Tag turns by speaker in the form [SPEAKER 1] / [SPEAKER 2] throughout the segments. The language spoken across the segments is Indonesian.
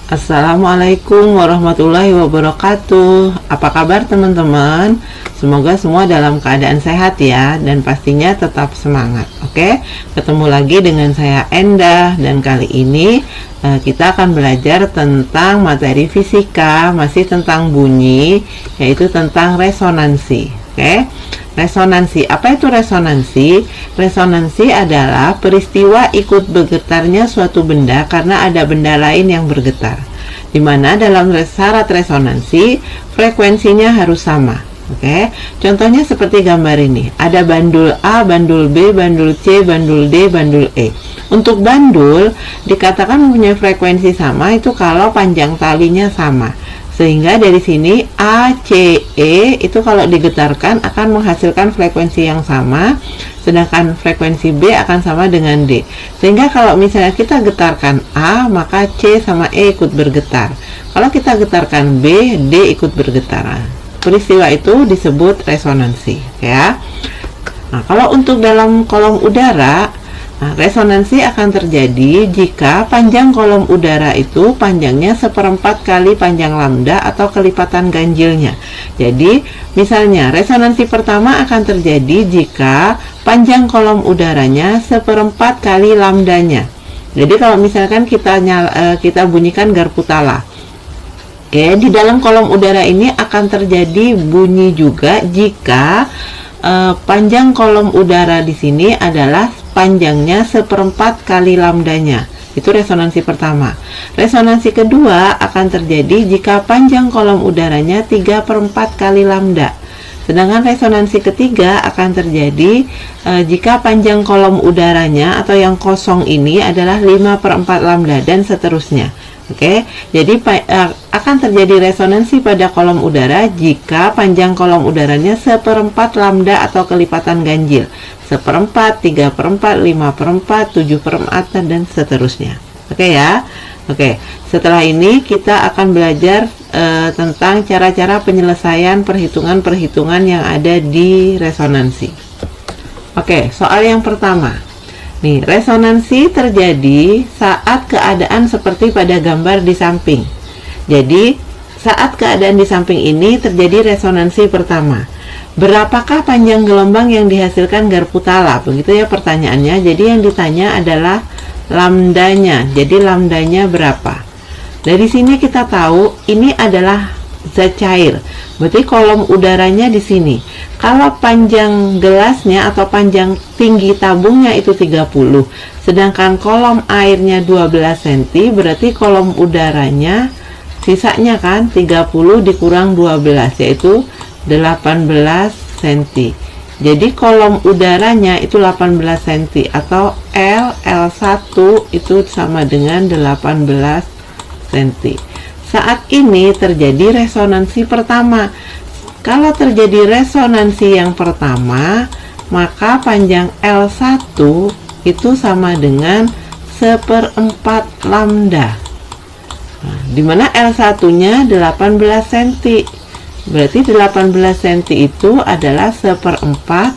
[SPEAKER 1] Assalamualaikum warahmatullahi wabarakatuh. Apa kabar teman-teman? Semoga semua dalam keadaan sehat ya, dan pastinya tetap semangat. Oke, ketemu lagi dengan saya Endah, dan kali ini kita akan belajar tentang materi fisika, masih tentang bunyi, yaitu tentang resonansi. Oke, resonansi. Apa itu resonansi? Resonansi adalah peristiwa ikut bergetarnya suatu benda karena ada benda lain yang bergetar. Di mana dalam syarat resonansi frekuensinya harus sama. Oke, contohnya seperti gambar ini. Ada bandul A, bandul B, bandul C, bandul D, bandul E. Untuk bandul dikatakan mempunyai frekuensi sama itu kalau panjang talinya sama. Sehingga dari sini A, C, E itu kalau digetarkan akan menghasilkan frekuensi yang sama, sedangkan frekuensi B akan sama dengan D. Sehingga kalau misalnya kita getarkan A, maka C sama E ikut bergetar. Kalau kita getarkan B, D ikut bergetar. Peristiwa itu disebut resonansi, ya. Nah, kalau untuk dalam kolom udara, resonansi akan terjadi jika panjang kolom udara itu panjangnya 1/4 kali panjang lambda atau kelipatan ganjilnya. Jadi, misalnya resonansi pertama akan terjadi jika panjang kolom udaranya 1/4 kali lambdanya. Jadi kalau misalkan kita bunyikan garpu tala, oke, di dalam kolom udara ini akan terjadi bunyi juga jika panjang kolom udara di sini adalah panjangnya 1/4 kali lambdanya. Itu resonansi pertama. Resonansi kedua akan terjadi jika panjang kolom udaranya 3/4 kali lambda. Sedangkan resonansi ketiga akan terjadi jika panjang kolom udaranya atau yang kosong ini adalah 5/4 lambda dan seterusnya. Oke, jadi akan terjadi resonansi pada kolom udara jika panjang kolom udaranya 1/4 lambda atau kelipatan ganjil, 1/4, 3/4, 5/4, 7/4 dan seterusnya. Oke ya. Oke, setelah ini kita akan belajar tentang cara-cara penyelesaian perhitungan-perhitungan yang ada di resonansi. Oke, soal yang pertama. Nih, resonansi terjadi saat keadaan seperti pada gambar di samping. Jadi, saat keadaan di samping ini terjadi resonansi pertama. Berapakah panjang gelombang yang dihasilkan garpu tala? Begitu ya pertanyaannya. Jadi yang ditanya adalah lambdanya. Jadi lambdanya berapa? Dari sini kita tahu ini adalah zat cair. Berarti kolom udaranya di sini. Kalau panjang gelasnya atau panjang tinggi tabungnya itu 30, sedangkan kolom airnya 12 cm, berarti kolom udaranya sisanya kan 30 dikurang 12 yaitu 18 cm. Jadi kolom udaranya itu 18 cm atau L1 itu sama dengan 18 cm. Saat ini terjadi resonansi pertama. Kalau terjadi resonansi yang pertama, maka panjang L1 itu sama dengan 1/4 lambda. Nah, dimana L1-nya 18 cm. Berarti 18 cm itu adalah 1/4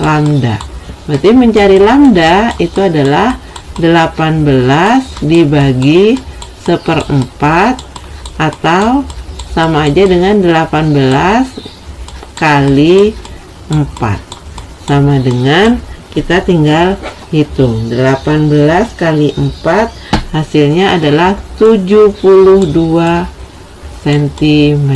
[SPEAKER 1] lambda. Berarti mencari lambda itu adalah 18 dibagi 1/4 atau sama aja dengan 18 kali 4. Sama dengan kita tinggal hitung 18 kali 4 hasilnya adalah 72 cm.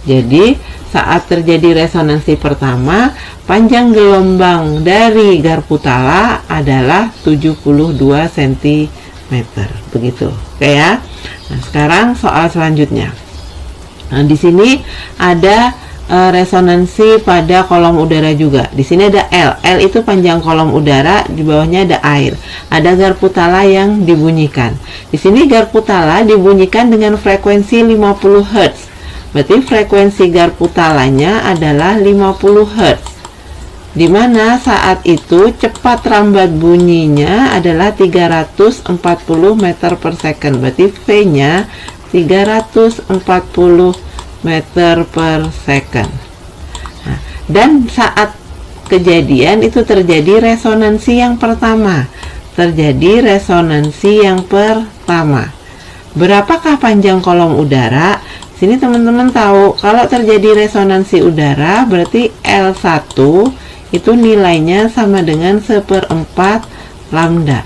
[SPEAKER 1] Jadi saat terjadi resonansi pertama, panjang gelombang dari garpu tala adalah 72 cm. Begitu. Oke ya. Nah, sekarang soal selanjutnya. Nah, di sini ada resonansi pada kolom udara juga. Di sini ada L. L itu panjang kolom udara, di bawahnya ada air. Ada garpu tala yang dibunyikan. Di sini garpu tala dibunyikan dengan frekuensi 50 Hz. Berarti frekuensi garpu talanya adalah 50 Hz. Di mana saat itu cepat rambat bunyinya adalah 340 meter per second. Berarti V-nya 340 meter per second. Nah, dan saat kejadian itu terjadi resonansi yang pertama. Berapakah panjang kolom udara? Sini teman-teman tahu, kalau terjadi resonansi udara berarti L1 itu nilainya sama dengan 1/4 lambda.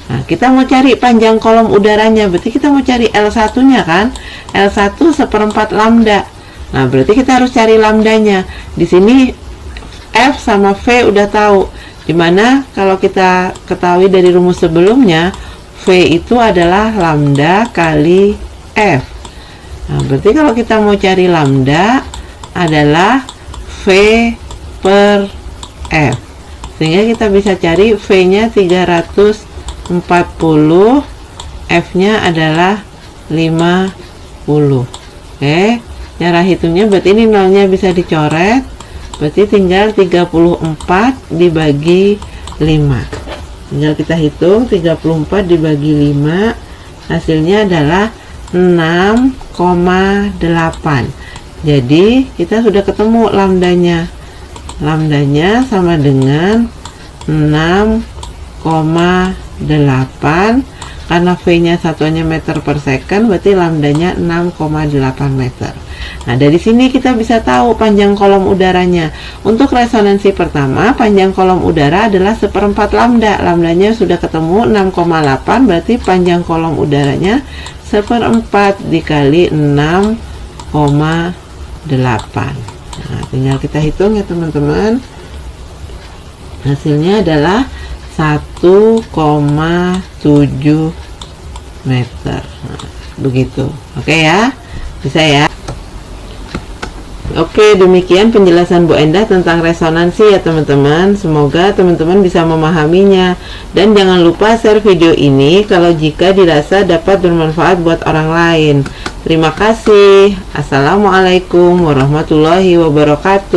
[SPEAKER 1] Nah, kita mau cari panjang kolom udaranya, berarti kita mau cari L1-nya kan? L1 1/4 lambda. Nah, berarti kita harus cari lambdanya. Di sini F sama V udah tahu. Dimana kalau kita ketahui dari rumus sebelumnya, V itu adalah lambda kali F. Nah, berarti kalau kita mau cari lambda adalah V per F. Sehingga kita bisa cari V-nya 340, F-nya adalah 50. Oke, cara hitungnya berarti ini nolnya bisa dicoret. Berarti tinggal 34 dibagi 5. Tinggal kita hitung 34 dibagi 5. Hasilnya adalah 6,8. Jadi kita sudah ketemu lambdanya. Lambdanya sama dengan 6,8. Karena V-nya satuannya meter per second, berarti lambdanya 6,8 meter. Nah, dari sini kita bisa tahu panjang kolom udaranya. Untuk resonansi pertama, panjang kolom udara adalah 1/4 lambda. Lambdanya sudah ketemu 6,8, berarti panjang kolom udaranya 1/4 dikali 6,8. Nah, tinggal kita hitung ya teman-teman. Hasilnya adalah 1,7 meter. Nah, begitu. Oke ya, bisa ya. Oke, demikian penjelasan Bu Endah tentang resonansi ya teman-teman. Semoga teman-teman bisa memahaminya. Dan jangan lupa share video ini kalau jika dirasa dapat bermanfaat buat orang lain. Terima kasih. Assalamualaikum warahmatullahi wabarakatuh.